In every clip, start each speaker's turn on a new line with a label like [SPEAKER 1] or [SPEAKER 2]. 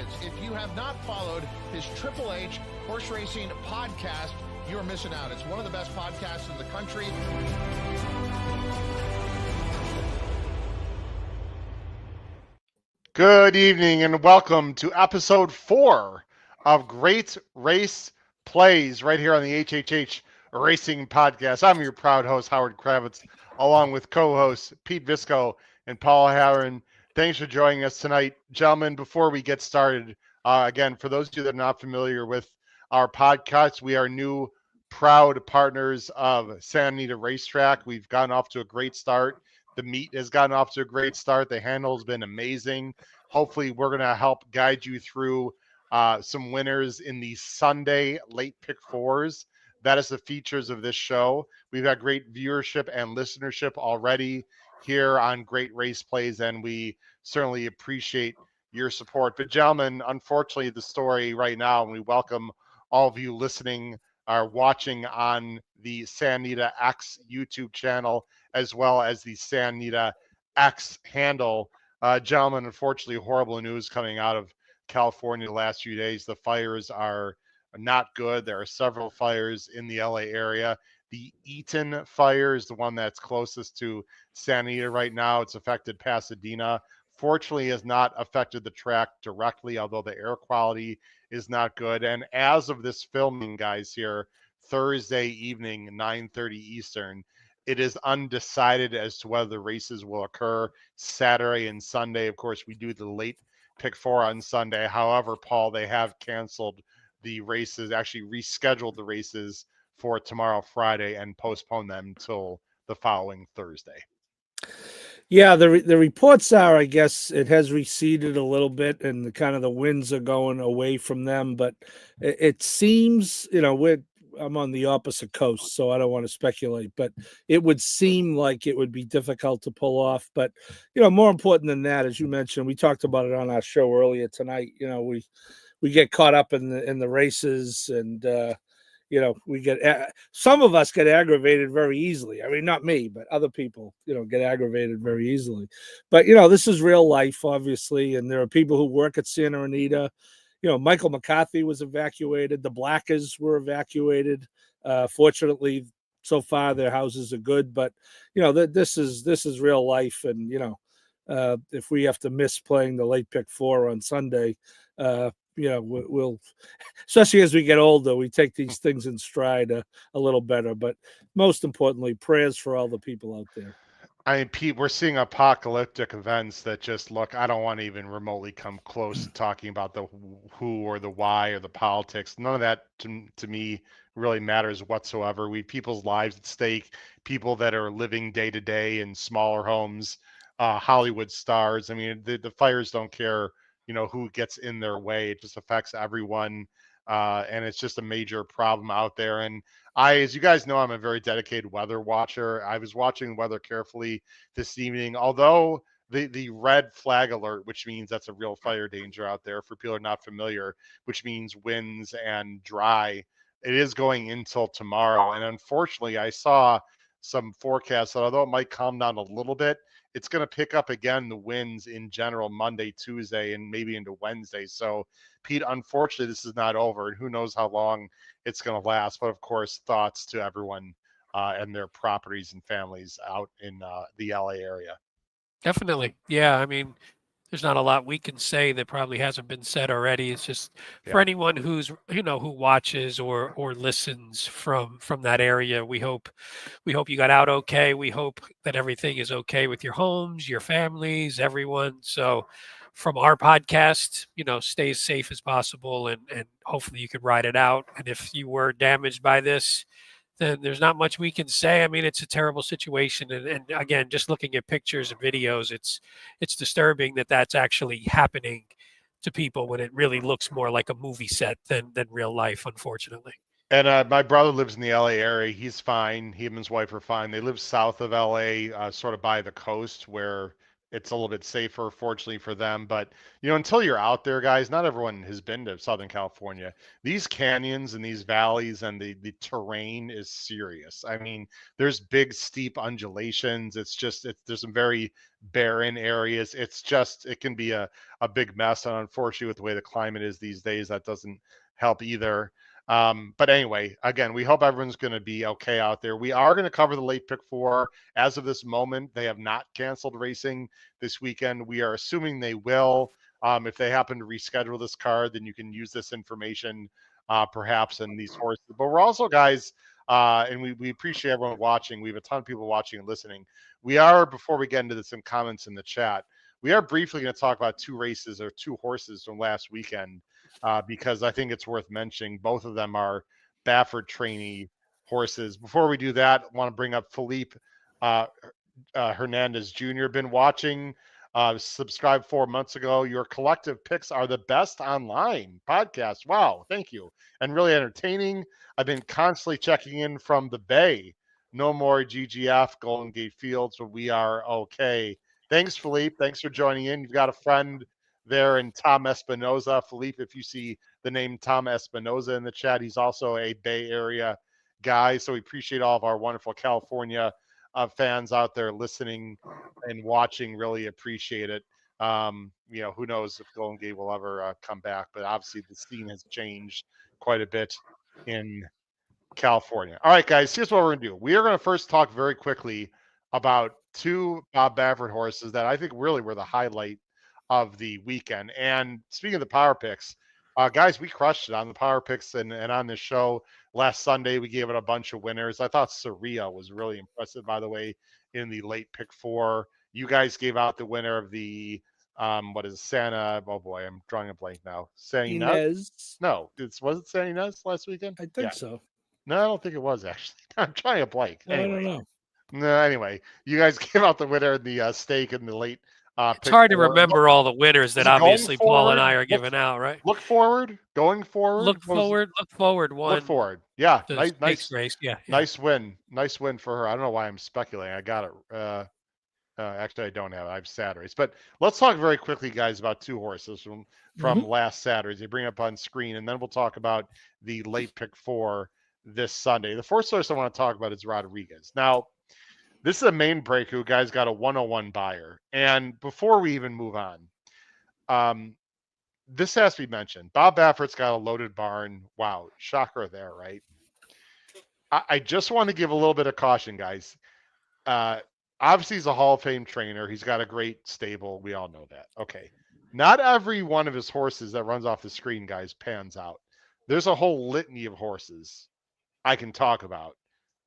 [SPEAKER 1] minutes. If you have not followed his Triple H horse racing podcast, you're missing out. It's one of the best podcasts in the country.
[SPEAKER 2] Good evening and welcome to episode 4 of Great Race Plays right here on the HHH Racing Podcast. I'm your proud host, Howard Kravitz, along with co-hosts Pete Visco and Paul Harron. Thanks for joining us tonight. Gentlemen, before we get started, again, for those of you that are not familiar with our podcast, we are new proud partners of Santa Anita Racetrack. We've gotten off to a great start. The meet has gotten off to a great start. The handle has been amazing. Hopefully, we're going to help guide you through some winners in the Sunday late pick fours. That is the features of this show. We've had great viewership and listenership already here on Great Race Plays, and we certainly appreciate your support. But gentlemen, unfortunately, the story right now, and we welcome all of you listening or watching on the Santa Anita X YouTube channel, as well as the Santa Anita X handle. Gentlemen, unfortunately, horrible news coming out of California the last few days. The fires are not good. There are several fires in the LA area. The Eaton fire is the one that's closest to Santa Anita right now. It's affected Pasadena. Fortunately, has not affected the track directly, although the air quality is not good. And as of this filming, guys, here, Thursday evening, 9:30 Eastern, it is undecided as to whether the races will occur Saturday and Sunday. Of course, we do the late pick four on Sunday. However, Paul, they have canceled the races, actually rescheduled the races for tomorrow, Friday, and postponed them until the following Thursday.
[SPEAKER 3] Yeah, the reports are, I guess, it has receded a little bit, and the winds are going away from them. But it seems, I'm on the opposite coast, so I don't want to speculate, but it would seem like it would be difficult to pull off. But, more important than that, as you mentioned, we talked about it on our show earlier tonight. We get caught up in the races, and we get, some of us get aggravated very easily. I mean, not me, but other people, get aggravated very easily. But, this is real life, obviously. And there are people who work at Santa Anita. Michael McCarthy was evacuated. The Blackers were evacuated. Fortunately, so far their houses are good, but this is real life. And, if we have to miss playing the late pick four on Sunday, we'll, especially as we get older, we take these things in stride a little better. But most importantly, prayers for all the people out there.
[SPEAKER 2] I mean, Pete, we're seeing apocalyptic events that just look, I don't want to even remotely come close to talking about the who or the why or the politics. None of that to me really matters whatsoever. We have people's lives at stake, people that are living day to day in smaller homes, Hollywood stars. I mean, the fires don't care, who gets in their way. It just affects everyone. And it's just a major problem out there. And as you guys know, I'm a very dedicated weather watcher. I was watching weather carefully this evening, although the red flag alert, which means that's a real fire danger out there for people who are not familiar, which means winds and dry. It is going until tomorrow. And unfortunately, I saw some forecasts that although it might calm down a little bit, it's going to pick up again the winds in general Monday, Tuesday, and maybe into Wednesday. So, Pete, unfortunately, this is not over, and who knows how long it's going to last. But of course, thoughts to everyone and their properties and families out in the LA area.
[SPEAKER 4] Definitely. Yeah. I mean, there's not a lot we can say that probably hasn't been said already. It's just for anyone who's, who watches or listens from that area. We hope you got out okay. We hope that everything is okay with your homes, your families, everyone. So from our podcast, stay as safe as possible, and hopefully you can ride it out. And if you were damaged by this, then there's not much we can say. I mean, it's a terrible situation. And again, just looking at pictures and videos, it's disturbing that that's actually happening to people when it really looks more like a movie set than real life, unfortunately.
[SPEAKER 2] And my brother lives in the LA area. He's fine. He and his wife are fine. They live south of LA, sort of by the coast where it's a little bit safer, fortunately for them. But until you're out there, guys, not everyone has been to Southern California. These canyons and these valleys and the terrain is serious. I mean, there's big steep undulations. There's some very barren areas. It can be a big mess. And unfortunately, with the way the climate is these days, that doesn't help either. But anyway, again, we hope everyone's going to be okay out there. We are going to cover the late pick 4. As of this moment, they have not canceled racing this weekend. We are assuming they will. If they happen to reschedule this card, then you can use this information perhaps in these horses. But we're also, guys, and we appreciate everyone watching. We have a ton of people watching and listening. We are, before we get into some comments in the chat, we are briefly going to talk about 2 races or 2 horses from last weekend because I think it's worth mentioning. Both of them are Baffert trainee horses. Before we do that, I want to bring up Philippe Hernandez Jr. Been watching, subscribed 4 months ago. Your collective picks are the best online podcast. Wow, thank you. And really entertaining. I've been constantly checking in from the Bay. No more GGF, Golden Gate Fields, but we are okay. Thanks, Philippe. Thanks for joining in. You've got a friend there in Tom Espinoza. Philippe, if you see the name Tom Espinoza in the chat, he's also a Bay Area guy. So we appreciate all of our wonderful California fans out there listening and watching. Really appreciate it. Who knows if Golden Gate will ever come back, but obviously the scene has changed quite a bit in California. All right, guys, here's what we're going to do. We are going to first talk very quickly about 2 Bob Baffert horses that I think really were the highlight of the weekend. And speaking of the power picks, guys, we crushed it on the power picks and on this show last Sunday. We gave it a bunch of winners. I thought Saria was really impressive, by the way, in the late pick 4. You guys gave out the winner of the Santa? Oh boy, I'm drawing a blank now.
[SPEAKER 3] Inez.
[SPEAKER 2] No, was it San Ynez last weekend?
[SPEAKER 3] I think so.
[SPEAKER 2] No, I don't think it was actually. I'm trying a blank. Anyway.
[SPEAKER 3] I don't know.
[SPEAKER 2] No, anyway, you guys gave out the winner in the stake in the late.
[SPEAKER 4] It's hard to remember all the winners that obviously Paul and I are giving out, right?
[SPEAKER 2] Look forward, going forward.
[SPEAKER 4] Look forward.
[SPEAKER 2] Look forward. Yeah, nice
[SPEAKER 4] race. Yeah,
[SPEAKER 2] nice win for her. I don't know why I'm speculating. I got it. Actually, I don't have it. I have Saturdays. But let's talk very quickly, guys, about 2 horses from last Saturdays. They bring up on screen, and then we'll talk about the late pick 4 this Sunday. The first horse I want to talk about is Rodriguez. Now, this is a main break who guys got a 101 buyer. And before we even move on, this has to be mentioned. Bob Baffert's got a loaded barn. Wow, shocker there, right? I just want to give a little bit of caution, guys. Obviously, he's a Hall of Fame trainer. He's got a great stable. We all know that. Okay. Not every one of his horses that runs off the screen, guys, pans out. There's a whole litany of horses I can talk about.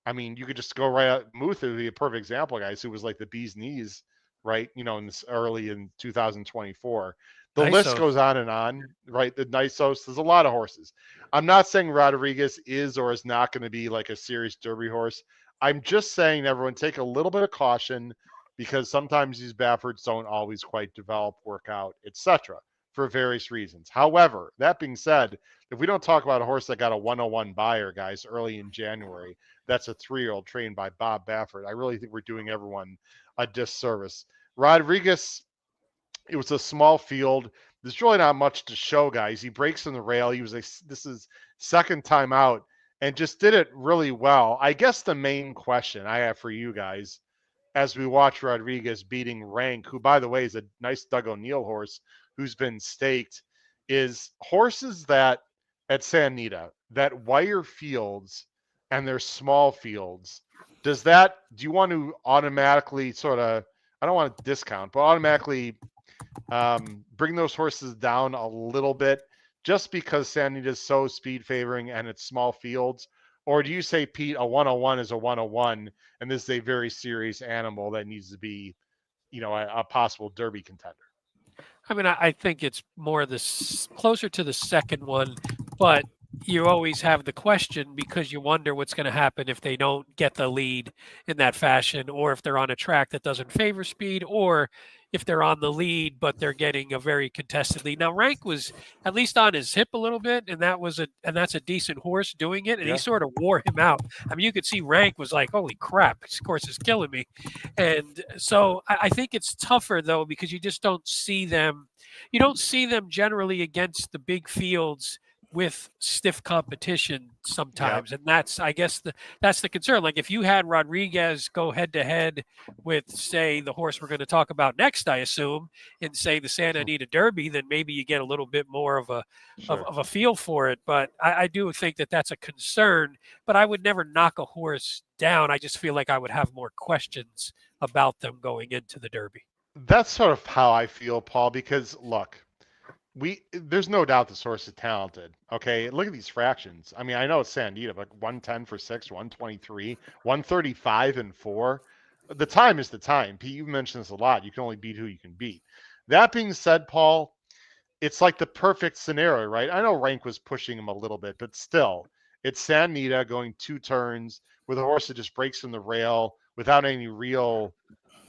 [SPEAKER 2] I mean, you could just go right out. Muth would be a perfect example, guys, who was like the bee's knees, right? In this early in 2024. The list goes on, right? The Nysos, there's a lot of horses. I'm not saying Rodriguez is or is not going to be like a serious Derby horse. I'm just saying, everyone, take a little bit of caution because sometimes these Bafferts don't always quite develop, work out, etc. for various reasons. However, that being said, if we don't talk about a horse that got a 101 buyer, guys, early in January, that's a 3-year-old trained by Bob Baffert, I really think we're doing everyone a disservice. Rodriguez, it was a small field. There's really not much to show, guys. He breaks in the rail. This is second time out and just did it really well. I guess the main question I have for you guys as we watch Rodriguez beating Rank, who, by the way, is a nice Doug O'Neill horse who's been staked, is horses that at San Nita, that wire fields and their small fields, do you want to automatically sort of, I don't want to discount, but automatically bring those horses down a little bit just because San Nita is so speed favoring and it's small fields? Or do you say, Pete, a 101 is a 101 and this is a very serious animal that needs to be, a possible Derby contender?
[SPEAKER 4] I mean, I think it's more closer to the second one, but you always have the question because you wonder what's going to happen if they don't get the lead in that fashion, or if they're on a track that doesn't favor speed, or if they're on the lead but they're getting a very contested lead. Now Rank was at least on his hip a little bit, and that's a decent horse doing it, and he sort of wore him out. I mean, you could see Rank was like, "Holy crap, this course is killing me," and so I think it's tougher though because you just don't see them. You don't see them generally against the big fields with stiff competition sometimes, and that's I guess that's the concern. Like if you had Rodriguez go head to head with, say, the horse we're going to talk about next, I assume, in say the Santa Anita Derby, then maybe you get a little bit more of a of a feel for it. But I do think that that's a concern. But I would never knock a horse down. I just feel like I would have more questions about them going into the Derby.
[SPEAKER 2] That's sort of how I feel, Paul, because look, there's no doubt this horse is talented. Okay, look at these fractions. I mean, I know it's Santa Anita, but 110 for 6, 123, 135 and 4. The time is the time. Pete, you've mentioned this a lot. You can only beat who you can beat. That being said, Paul, it's like the perfect scenario, right? I know Rank was pushing him a little bit, but still, it's Santa Anita going 2 turns with a horse that just breaks from the rail without any real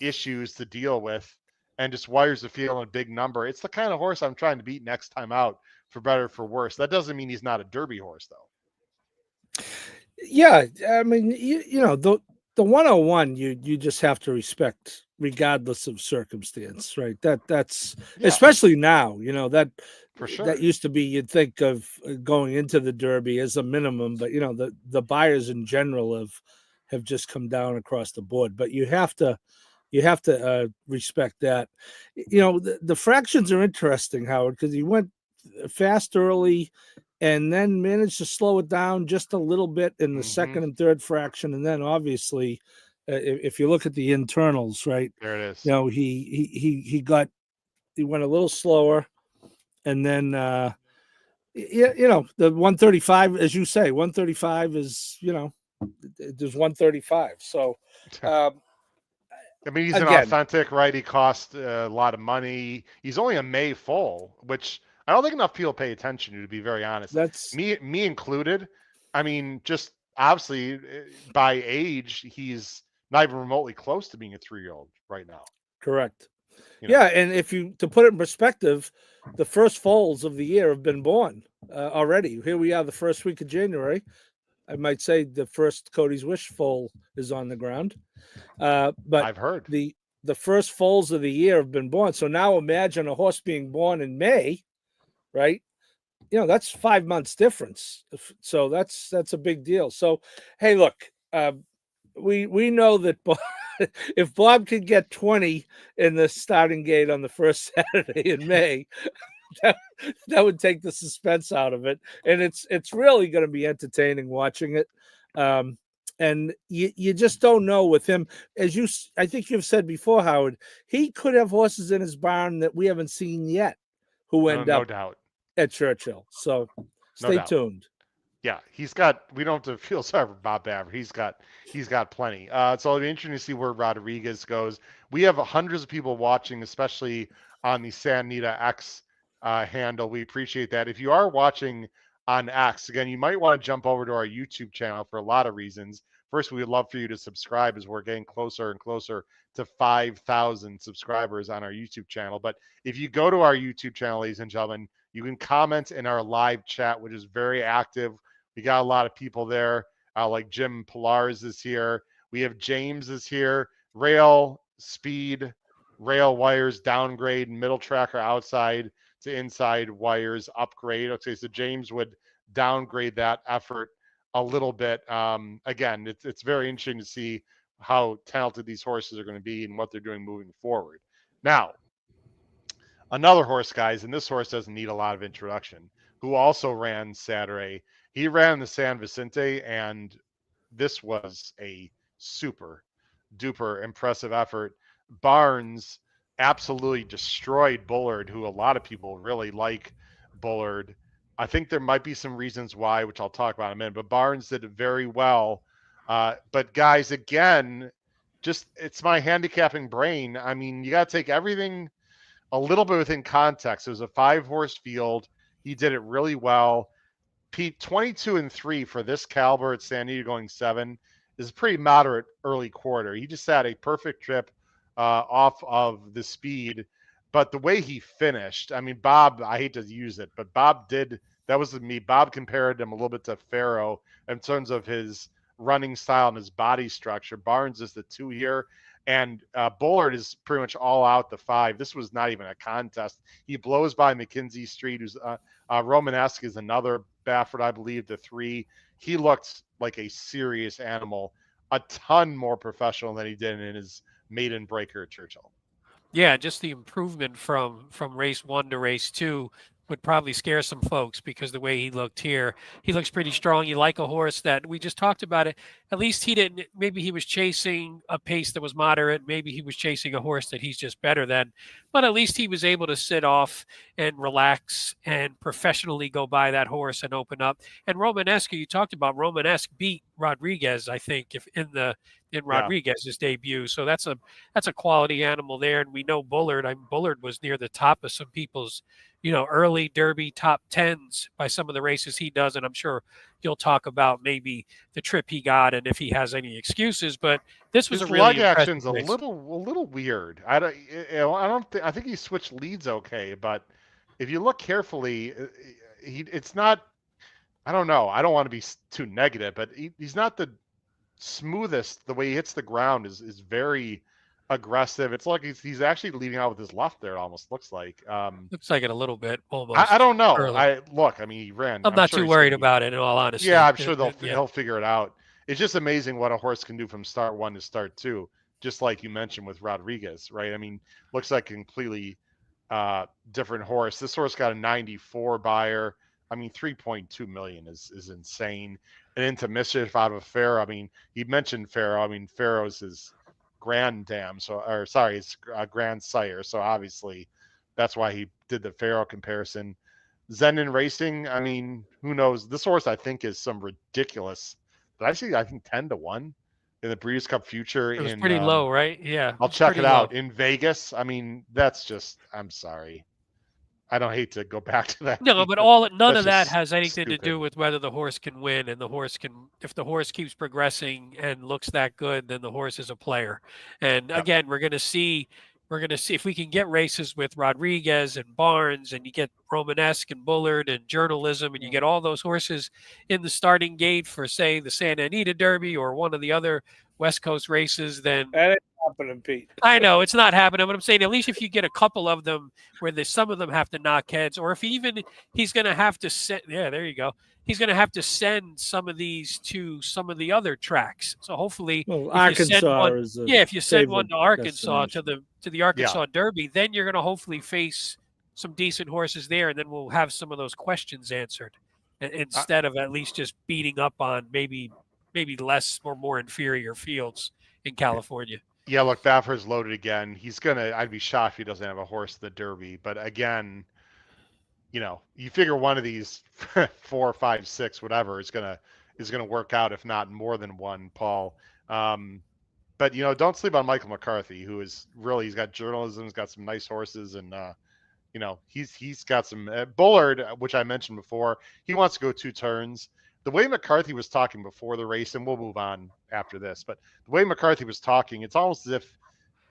[SPEAKER 2] issues to deal with and just wires the field in a big number. It's the kind of horse I'm trying to beat next time out, for better or for worse. That doesn't mean he's not a Derby horse, though.
[SPEAKER 3] Yeah, I mean, you know, the 101 you just have to respect regardless of circumstance, right? That's especially now, you know, that
[SPEAKER 2] for sure.
[SPEAKER 3] That used to be, you'd think of going into the Derby as a minimum, but you know, the buyers in general have just come down across the board. But you have to respect that. You know, the fractions are interesting, Howard, because he went fast early and then managed to slow it down just a little bit in the second and third fraction. And then obviously, if you look at the internals, right,
[SPEAKER 2] there it is.
[SPEAKER 3] You know, he went a little slower, and then you know, the 135, as you say, 135 is, you know, there's 135. So
[SPEAKER 2] I mean, he's
[SPEAKER 3] again,
[SPEAKER 2] an authentic, right? He cost a lot of money. He's only a May full, which I don't think enough people pay attention to be very honest.
[SPEAKER 3] That's
[SPEAKER 2] me included. I mean, just obviously by age, he's not even remotely close to being a 3-year-old right now.
[SPEAKER 3] correct. You know? Yeah, and if you, to put it in perspective, the first foals of the year have been born already. Here we are, the first week of January. I might say the first Cody's Wish foal is on the ground. But
[SPEAKER 2] I've heard
[SPEAKER 3] the first foals of the year have been born. So now imagine a horse being born in May, right? You know, that's 5 months difference. So that's a big deal. So, hey, look, we know that if Bob could get 20 in the starting gate on the first Saturday in May, that would take the suspense out of it, and it's really going to be entertaining watching it. And you just don't know with him, as I think you've said before, Howard. He could have horses in his barn that we haven't seen yet, who end up
[SPEAKER 2] doubt
[SPEAKER 3] at Churchill. So stay tuned.
[SPEAKER 2] Yeah, he's got. We don't have to feel sorry for Bob Baffert. He's got plenty. So it'll be interesting to see where Rodriguez goes. We have hundreds of people watching, especially on the Santa Anita X handle. We appreciate that. If you are watching on X, again, you might want to jump over to our YouTube channel for a lot of reasons. First, we would love for you to subscribe as we're getting closer and closer to 5,000 subscribers on our YouTube channel. But if you go to our YouTube channel, ladies and gentlemen, you can comment in our live chat, which is very active. We got a lot of people there, like Jim Pilars is here. We have James is here. Rail speed, rail wires downgrade, middle tracker outside to inside wires upgrade. Okay, so James would downgrade that effort a little bit. Again, it's very interesting to see how talented these horses are going to be and what they're doing moving forward. Now, another horse, guys, and this horse doesn't need a lot of introduction, who also ran Saturday. He ran the San Vicente, and this was a super duper impressive effort. Barnes absolutely destroyed Bullard, who a lot of people really like Bullard. I think there might be some reasons why, which I'll talk about in a minute, but Barnes did it very well. But guys, again, just it's my handicapping brain. I mean, you got to take everything a little bit within context. It was a 5-horse field. He did it really well. Pete, 22-3 for this caliber at San Diego going 7 is a pretty moderate early quarter. He just had a perfect trip off of the speed, but the way he finished, I mean, Bob, I hate to use it, but Bob did, that was me. Bob compared him a little bit to Farrow in terms of his running style and his body structure. Barnes is the 2 here, and Bullard is pretty much all out the 5. This was not even a contest. He blows by McKenzie Street, who's Romanesque is another Baffert, I believe, the 3. He looked like a serious animal, a ton more professional than he did in his maiden breaker at Churchill.
[SPEAKER 4] Yeah, just the improvement from race 1 to race 2 would probably scare some folks because the way he looked here, he looks pretty strong. You like a horse that we just talked about it. At least he didn't, maybe he was chasing a pace that was moderate. Maybe he was chasing a horse that he's just better than, but at least he was able to sit off and relax and professionally go by that horse and open up. And Romanesque, you talked about, Romanesque beat Rodriguez, I think, if in Rodriguez's debut. So that's a quality animal there. And we know Bullard. Bullard was near the top of some people's, early Derby top 10s by some of the races he does. And I'm sure you'll talk about maybe the trip he got and if he has any excuses. But this was
[SPEAKER 2] his
[SPEAKER 4] a really
[SPEAKER 2] leg action's
[SPEAKER 4] race.
[SPEAKER 2] a little weird. I think he switched leads okay, but if you look carefully, it's not. I don't know. I don't want to be too negative, but he's not the smoothest. The way he hits the ground is very aggressive. It's like he's actually leading out with his left there. It almost looks like.
[SPEAKER 4] Looks like it a little bit, almost.
[SPEAKER 2] I don't know.
[SPEAKER 4] Early.
[SPEAKER 2] I mean, he ran.
[SPEAKER 4] I'm not too worried about it, in all honesty.
[SPEAKER 2] Yeah, I'm sure he'll figure it out. It's just amazing what a horse can do from start 1 to start 2. Just like you mentioned with Rodriguez, right? I mean, looks like a completely different horse. This horse got a 94 buyer. I mean, 3.2 million is insane. And into mischief out of Farrow. I mean, he mentioned Farrow. I mean, Farrow's his grandsire. So obviously, that's why he did the Farrow comparison. Zenden Racing. I mean, who knows? This horse I think is some ridiculous. But I think 10-1 in the Breeders' Cup Future.
[SPEAKER 4] It was pretty low, right? Yeah.
[SPEAKER 2] I'll check it out in Vegas. I mean, that's just. I'm sorry. I don't hate to go back to that.
[SPEAKER 4] No, but none of that has anything to do with whether the horse can win, and if the horse keeps progressing and looks that good, then the horse is a player. And again, we're going to see if we can get races with Rodriguez and Barnes, and you get Romanesque and Bullard and Journalism, and you get all those horses in the starting gate for, say, the Santa Anita Derby or one of the other West Coast races, then
[SPEAKER 3] that ain't happening, Pete.
[SPEAKER 4] I know it's not happening, but I'm saying at least if you get a couple of them where some of them have to knock heads, or if he's going to have to send. Yeah, there you go. He's going to have to send some of these to some of the other tracks. So hopefully,
[SPEAKER 3] Arkansas
[SPEAKER 4] if you send one to Arkansas to the Arkansas Derby, then you're going to hopefully face some decent horses there, and then we'll have some of those questions answered instead of at least just beating up on maybe less or more inferior fields in California.
[SPEAKER 2] Yeah, look, Baffer's loaded again. I'd be shocked if he doesn't have a horse in the Derby. But again, you figure one of these 4, 5, 6, whatever is gonna work out, if not more than one, Paul. But don't sleep on Michael McCarthy, who is really, he's got Journalism, he's got some nice horses, and he's got some Bullard, which I mentioned before. He wants to go 2 turns. The way McCarthy was talking before the race, and we'll move on after this, but the way McCarthy was talking, it's almost as if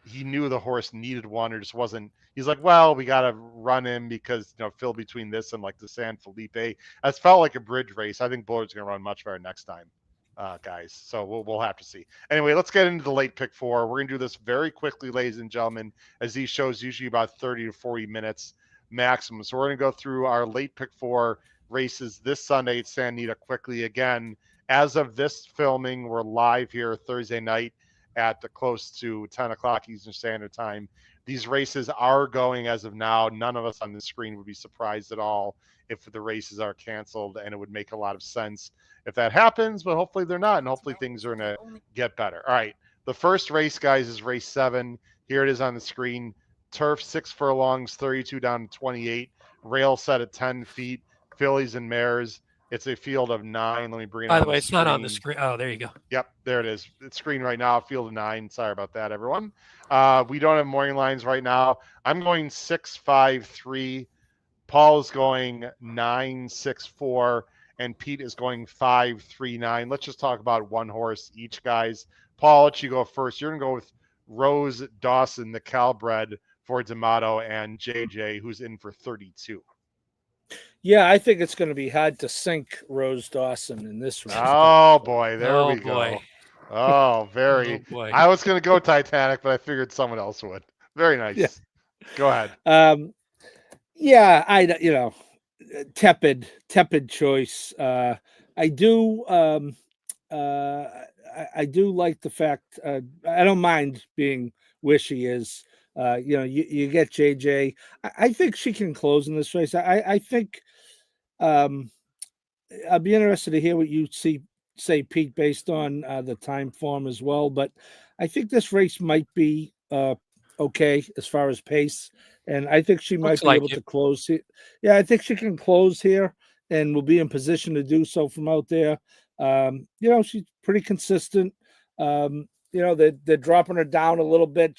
[SPEAKER 2] he knew the horse needed one or just wasn't. He's like, well, we got to run him because, fill between this and like the San Felipe. That's felt like a bridge race. I think Bullard's going to run much better next time, guys. So we'll have to see. Anyway, let's get into the late pick 4. We're going to do this very quickly, ladies and gentlemen, as these shows usually about 30 to 40 minutes maximum. So we're going to go through our late pick 4 races this Sunday at Santa Anita quickly. Again, as of this filming, we're live here Thursday night at close to 10 o'clock Eastern Standard Time. These races are going as of now. None of us on the screen would be surprised at all if the races are canceled, and it would make a lot of sense if that happens, but hopefully they're not, and hopefully things are going to get better. All right, the first race, guys, is race 7. Here it is on the screen. Turf, 6 furlongs, 32 down to 28. Rail set at 10 feet. Fillies and mares. It's a field of 9. Let me bring it.
[SPEAKER 4] By the way, it's not on the screen. Oh, there you go.
[SPEAKER 2] Yep, there it is. It's screen right now. Field of 9. Sorry about that, everyone. We don't have morning lines right now. I'm going 6, 5, 3. Paul's going 9, 6, 4. and Pete is going 5-3-9. Let's just talk about one horse each, guys. Paul, I'll let you go first. You're going to go with Rose Dawson, the Calbred for D'Amato, and JJ, who's in for 32.
[SPEAKER 3] Yeah, I think it's going to be hard to sink Rose Dawson in this race.
[SPEAKER 2] Oh, boy. There we
[SPEAKER 4] boy.
[SPEAKER 2] go. Oh, very.
[SPEAKER 4] Oh, boy.
[SPEAKER 2] I was going to go Titanic, but I figured someone else would. Very nice.
[SPEAKER 3] Yeah.
[SPEAKER 2] Go ahead.
[SPEAKER 3] Yeah, tepid choice. I do I do like the fact I don't mind being where she is. You get JJ. I think she can close in this race. I think I'll be interested to hear what you say, Pete, based on the time form as well. But I think this race might be okay as far as pace, and I think she might be able to close here. Yeah, I think she can close here, and will be in position to do so from out there. She's pretty consistent. They're dropping her down a little bit.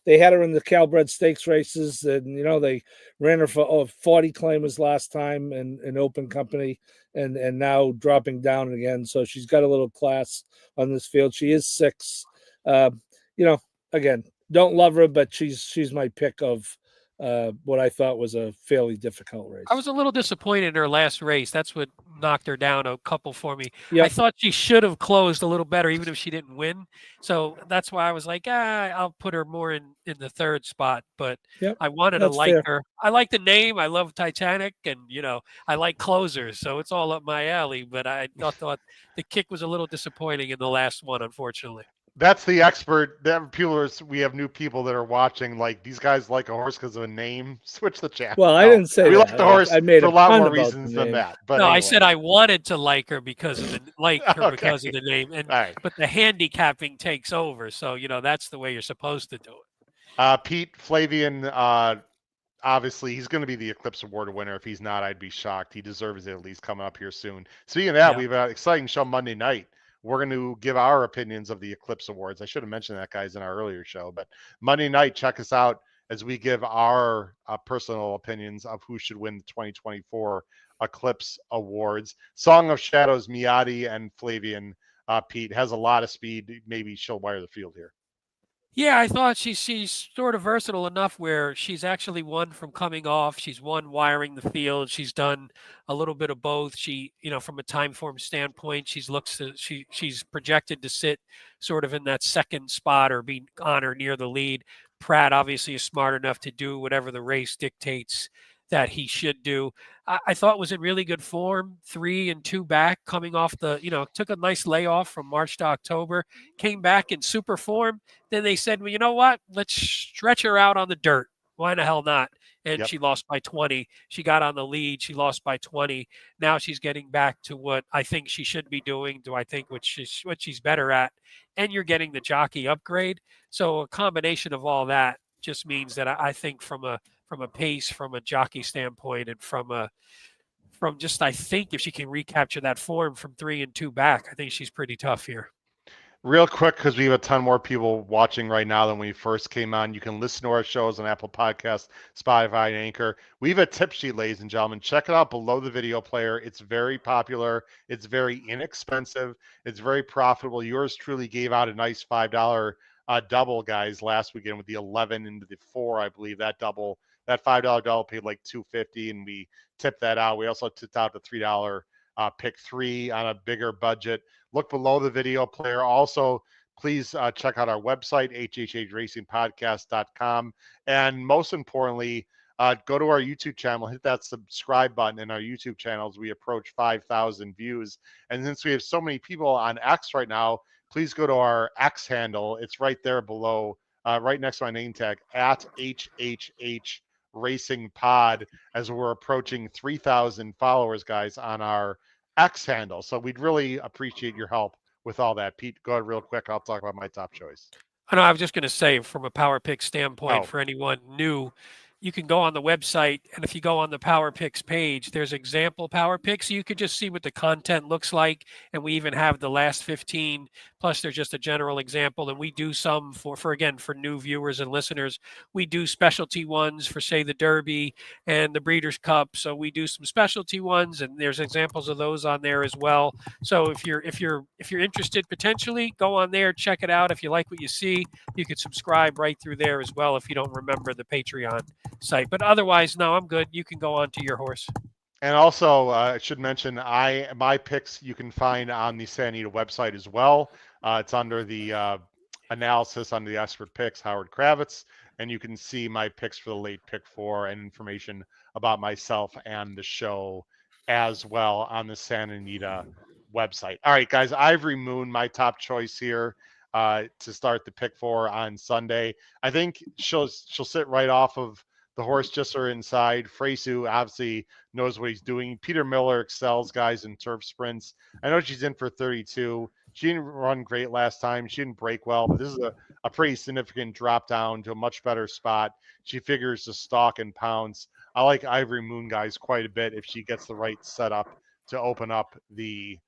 [SPEAKER 3] They had her in the Calbred Stakes races, and they ran her for 40 claimers last time in open company, and now dropping down again. So she's got a little class on this field. She is 6. Again, don't love her, but she's my pick of what I thought was a fairly difficult race.
[SPEAKER 4] I was a little disappointed in her last race. That's what knocked her down a couple for me.
[SPEAKER 3] Yep.
[SPEAKER 4] I thought she should have closed a little better, even if she didn't win. So that's why I was like, I'll put her more in the 3rd spot. But
[SPEAKER 3] yep,
[SPEAKER 4] I wanted to like her. I like the name. I love Titanic, and I like closers, so it's all up my alley. But I thought the kick was a little disappointing in the last one, unfortunately.
[SPEAKER 2] That's the expert. We have new people that are watching. Like, these guys like a horse because of a name. Switch the channel.
[SPEAKER 3] Well, I didn't say
[SPEAKER 2] we
[SPEAKER 3] that.
[SPEAKER 2] like the horse
[SPEAKER 3] I made
[SPEAKER 2] for a lot more reasons than that. But
[SPEAKER 4] no,
[SPEAKER 2] anyway.
[SPEAKER 4] I said I wanted to like her because of because of the name, but the handicapping takes over. So that's the way you're supposed to do it.
[SPEAKER 2] Pete Flavian. Obviously, he's going to be the Eclipse Award winner. If he's not, I'd be shocked. He deserves it at least coming up here soon. Speaking of that, we have an exciting show Monday night. We're going to give our opinions of the Eclipse Awards. I should have mentioned that, guys, in our earlier show. But Monday night, check us out as we give our personal opinions of who should win the 2024 Eclipse Awards. Song of Shadows, Miati and Flavian, Pete, has a lot of speed. Maybe she'll wire the field here.
[SPEAKER 4] Yeah, I thought she's sort of versatile enough where she's actually won from coming off. She's won wiring the field. She's done a little bit of both. She, from a time form standpoint, she's projected to sit sort of in that 2nd spot or be on or near the lead. Pratt obviously is smart enough to do whatever the race dictates that he should do. I thought was in really good form, 3 and 2 back, coming off took a nice layoff from March to October, came back in super form. Then they said, well, you know what? Let's stretch her out on the dirt. Why the hell not? And She lost by 20. She got on the lead. She lost by 20. Now she's getting back to what I think she should be doing. Do I think what she's better at? And you're getting the jockey upgrade. So a combination of all that just means that I think from a pace, from a jockey standpoint, and I think if she can recapture that form from 3 and 2 back, I think she's pretty tough here.
[SPEAKER 2] Real quick, because we have a ton more people watching right now than when we first came on. You can listen to our shows on Apple Podcasts, Spotify, and Anchor. We have a tip sheet, ladies and gentlemen. Check it out below the video player. It's very popular. It's very inexpensive. It's very profitable. Yours truly gave out a nice $5 double, guys, last weekend with the 11 into the 4, I believe. That $5 double paid like $2.50, and we tipped that out. We also tipped out the $3 pick 3 on a bigger budget. Look below the video player. Also, please check out our website, hhhracingpodcast.com. And most importantly, go to our YouTube channel, hit that subscribe button in our YouTube channels. We approach 5,000 views. And since we have so many people on X right now, please go to our X handle. It's right there below, right next to my name tag, at HHH Racing Pod, as we're approaching 3,000 followers, guys, on our X handle. So we'd really appreciate your help with all that. Pete, go ahead real quick. I'll talk about my top choice.
[SPEAKER 4] I was just going to say, from a Power Pick standpoint, for anyone new, you can go on the website, and if you go on the Power Picks page, there's example Power Picks. So you could just see what the content looks like, and we even have the last 15 Plus, they're just a general example. And we do some for new viewers and listeners, we do specialty ones for, say, the Derby and the Breeders' Cup. So we do some specialty ones, and there's examples of those on there as well. So if you're interested, potentially go on there, check it out. If you like what you see, you could subscribe right through there as well if you don't remember the Patreon site. But otherwise, no, I'm good. You can go on to your horse.
[SPEAKER 2] And also, I should mention, my picks you can find on the Santa Anita website as well. It's under the analysis under the expert picks, Howard Kravitz, and you can see my picks for the late pick 4 and information about myself and the show as well on the Santa Anita website. All right, guys, Ivory Moon, my top choice here to start the pick 4 on Sunday. I think she'll sit right off of the horse just her inside. Freysu obviously knows what he's doing. Peter Miller excels guys in turf sprints. I know she's in for 32. She didn't run great last time. She didn't break well, but this is a pretty significant drop down to a much better spot. She figures to stalk and pounce. I like Ivory Moon guys quite a bit if she gets the right setup to open up the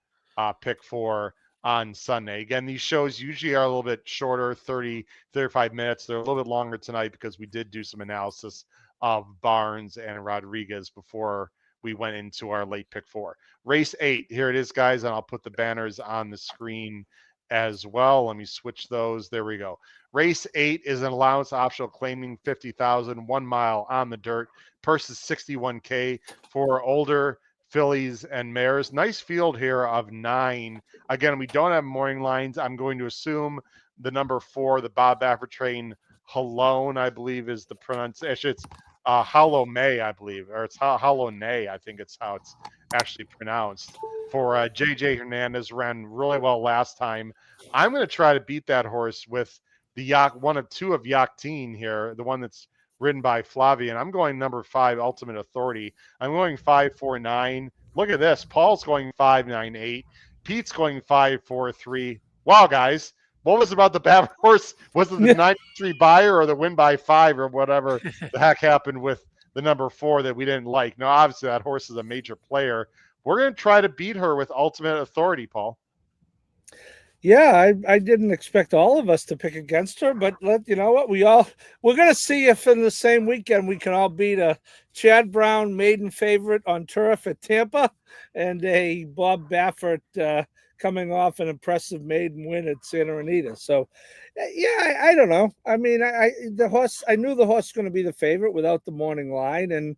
[SPEAKER 2] pick 4 on Sunday. Again, these shows usually are a little bit shorter, 30, 35 minutes. They're a little bit longer tonight because we did do some analysis of Barnes and Rodriguez before we went into our late pick 4. Race 8, here it is, guys, and I'll put the banners on the screen as well. Let me switch those. There we go. Race 8 is an allowance optional claiming 50,000, 1 mile on the dirt. Purse is 61K for older fillies and mares. Nice field here of 9. Again, we don't have morning lines. I'm going to assume the number 4, the Bob Baffert train, Halone, I believe is the pronunciation. It's Hollow May, I believe, or it's Hollow Nay, I think it's how it's actually pronounced. For JJ Hernandez, ran really well last time. I'm going to try to beat that horse with the one of 2 of Yachtine here, the one that's ridden by Flavian. I'm going number 5, Ultimate Authority. I'm going 549. Look at this. Paul's going 598. Pete's going 543. Wow, guys. What was about the Baffert horse? Was it the 93 buyer or the win by 5 or whatever the heck happened with the number 4 that we didn't like? Now, obviously, that horse is a major player. We're going to try to beat her with Ultimate Authority, Paul.
[SPEAKER 3] Yeah, I didn't expect all of us to pick against her, but you know what? We're going to see if in the same weekend we can all beat a Chad Brown maiden favorite on turf at Tampa and a Bob Baffert coming off an impressive maiden win at Santa Anita. So, yeah, I don't know. I mean, I knew the horse was going to be the favorite without the morning line, and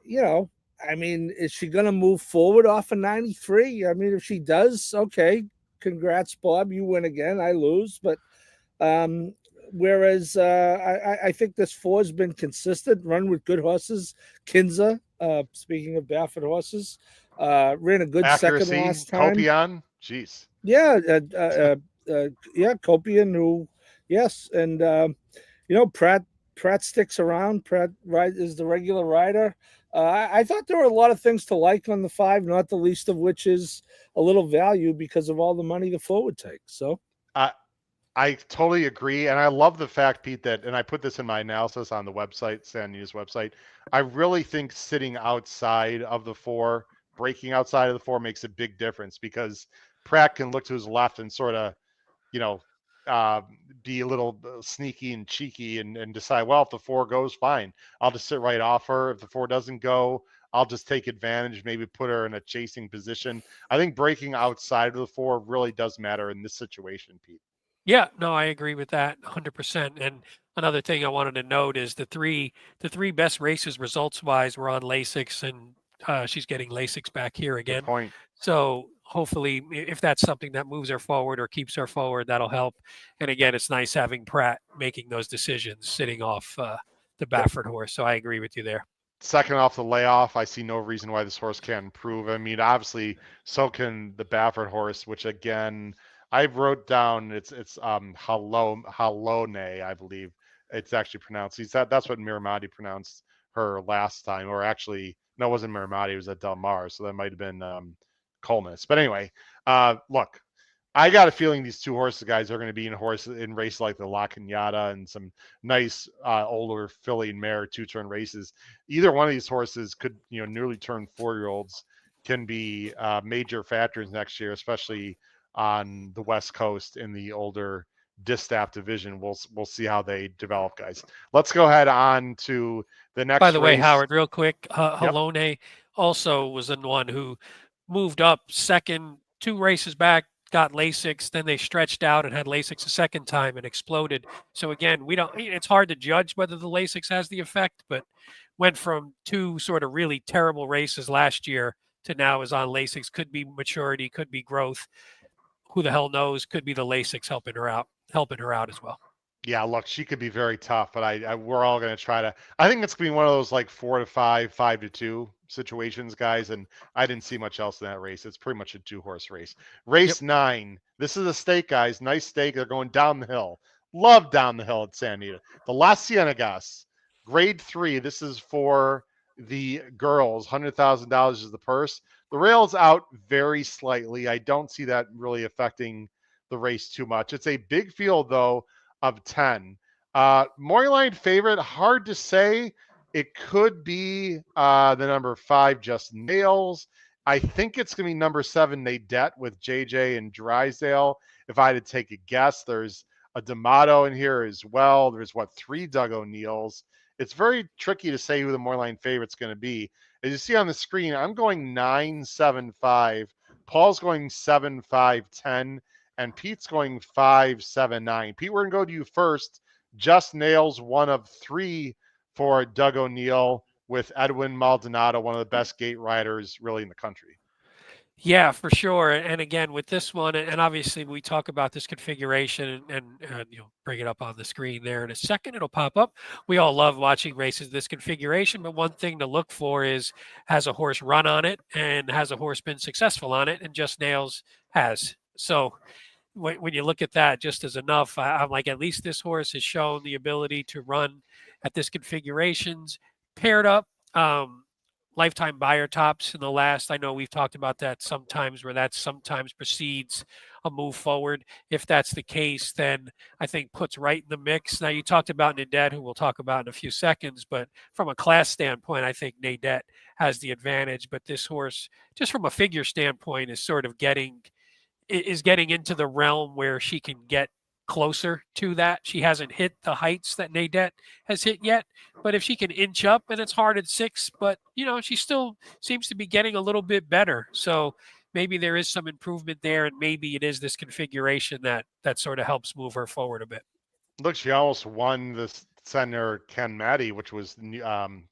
[SPEAKER 3] you know, I mean, is she going to move forward off of 93? I mean, if she does, okay. Congrats, Bob. You win again. I lose. But whereas I think this 4 has been consistent, run with good horses. Kinza, speaking of Baffert horses, ran a good
[SPEAKER 2] Accuracy,
[SPEAKER 3] second last time.
[SPEAKER 2] Copion, jeez.
[SPEAKER 3] Yeah, Copion, who, yes. And, you know, Pratt sticks around. Pratt is the regular rider. I thought there were a lot of things to like on the 5, not the least of which is a little value because of all the money the 4 would take. So
[SPEAKER 2] I totally agree. And I love the fact, Pete, that, and I put this in my analysis on the website, Santa Anita's website, I really think sitting outside of the 4, breaking outside of the 4 makes a big difference because Pratt can look to his left and sort of, you know, be a little sneaky and cheeky and decide, well, if the 4 goes, fine. I'll just sit right off her. If the 4 doesn't go, I'll just take advantage, maybe put her in a chasing position. I think breaking outside of the 4 really does matter in this situation, Pete.
[SPEAKER 4] Yeah, no, I agree with that 100%. And another thing I wanted to note is the three best races results wise were on Lasix, and she's getting Lasix back here again.
[SPEAKER 2] Good point.
[SPEAKER 4] So hopefully, if that's something that moves her forward or keeps her forward, that'll help. And again, it's nice having Pratt making those decisions, sitting off the Baffert horse. So I agree with you there.
[SPEAKER 2] Second off the layoff, I see no reason why this horse can't improve. I mean, obviously, so can the Baffert horse, which again, I wrote down it's Halone, I believe it's actually pronounced. That's what Miramati pronounced her last time, or actually, no, it wasn't Miramati, it was at Del Mar, so that might have been Colmus. But anyway, look, I got a feeling these 2 horses, guys, are going to be in races like the La Cañada and some nice older filly and mare 2-turn races. Either one of these horses could, you know, nearly turn 4-year-olds, can be major factors next year, especially on the West Coast in the older distaff division. We'll see how they develop, guys. Let's go ahead on to the next
[SPEAKER 4] By the way,
[SPEAKER 2] race.
[SPEAKER 4] Howard, real quick, Halone also was the one who moved up second, 2 races back, got Lasix, then they stretched out and had Lasix a second time and exploded. So again, it's hard to judge whether the Lasix has the effect, but went from 2 sort of really terrible races last year to now is on Lasix. Could be maturity, could be growth. Who the hell knows? Could be the Lasix helping her out as well.
[SPEAKER 2] Yeah, look, she could be very tough, but we're all going to try to. I think it's going to be one of those like 4-5, 5-2 situations, guys. And I didn't see much else in that race. It's pretty much a 2-horse race. Race 9. This is a stake, guys. Nice stake. They're going down the hill. Love down the hill at Santa Anita. The Las Cienegas, grade 3. This is for the girls. $100,000 is the purse. The rail's out very slightly. I don't see that really affecting the race too much. It's a big field, though, of 10. Morning line favorite, hard to say. It could be the number 5, Just Nails. I think it's going to be number 7, Nadette with JJ and Drysdale. If I had to take a guess, there's a D'Amato in here as well. There's 3 Doug O'Neills. It's very tricky to say who the morning line favorite's going to be. As you see on the screen, I'm going 9-7-5. Paul's going 7-5-10. And Pete's going 5-7-9. Pete, we're going to go to you first. Just Nails, 1 of 3 for Doug O'Neill with Edwin Maldonado, one of the best gate riders really in the country.
[SPEAKER 4] Yeah, for sure. And again, with this one, and obviously we talk about this configuration and bring it up on the screen there in a second. It'll pop up. We all love watching races this configuration, but one thing to look for is, has a horse run on it and has a horse been successful on it? And Just Nails has. So when you look at that just as enough, I'm like, at least this horse has shown the ability to run at this configurations paired up. Lifetime buyer tops in the last. I know we've talked about that sometimes, where that sometimes precedes a move forward. If that's the case, then I think puts right in the mix. Now, you talked about Nadette, who we'll talk about in a few seconds, but from a class standpoint, I think Nadette has the advantage. But this horse, just from a figure standpoint, is sort of getting into the realm where she can get closer to that. She hasn't hit the heights that Nadette has hit yet, but if she can inch up, and it's hard at 6, but she still seems to be getting a little bit better. So maybe there is some improvement there, and maybe it is this configuration that sort of helps move her forward a bit.
[SPEAKER 2] Look, she almost won this Center Ken Matty, which was the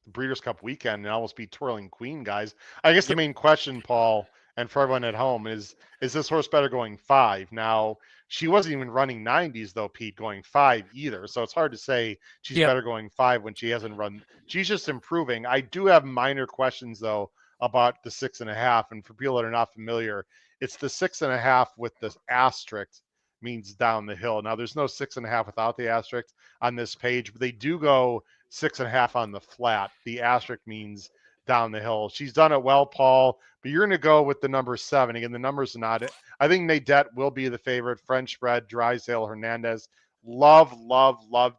[SPEAKER 2] Breeders' Cup weekend, and almost beat Twirling Queen, guys. I guess the main question, Paul, and for everyone at home, is this horse better going 5? Now, she wasn't even running 90s, though, Pete, going 5 either. So it's hard to say she's better going 5 when she hasn't run. She's just improving. I do have minor questions, though, about the 6.5. And for people that are not familiar, it's the 6.5 with the asterisk, means down the hill. Now, there's no 6.5 without the asterisk on this page, but they do go 6.5 on the flat. The asterisk means down the hill. She's done it well, Paul, but you're going to go with the number 7. Again, the numbers are not it. I think Nadette will be the favorite. French bred, Drysdale, Hernandez. Love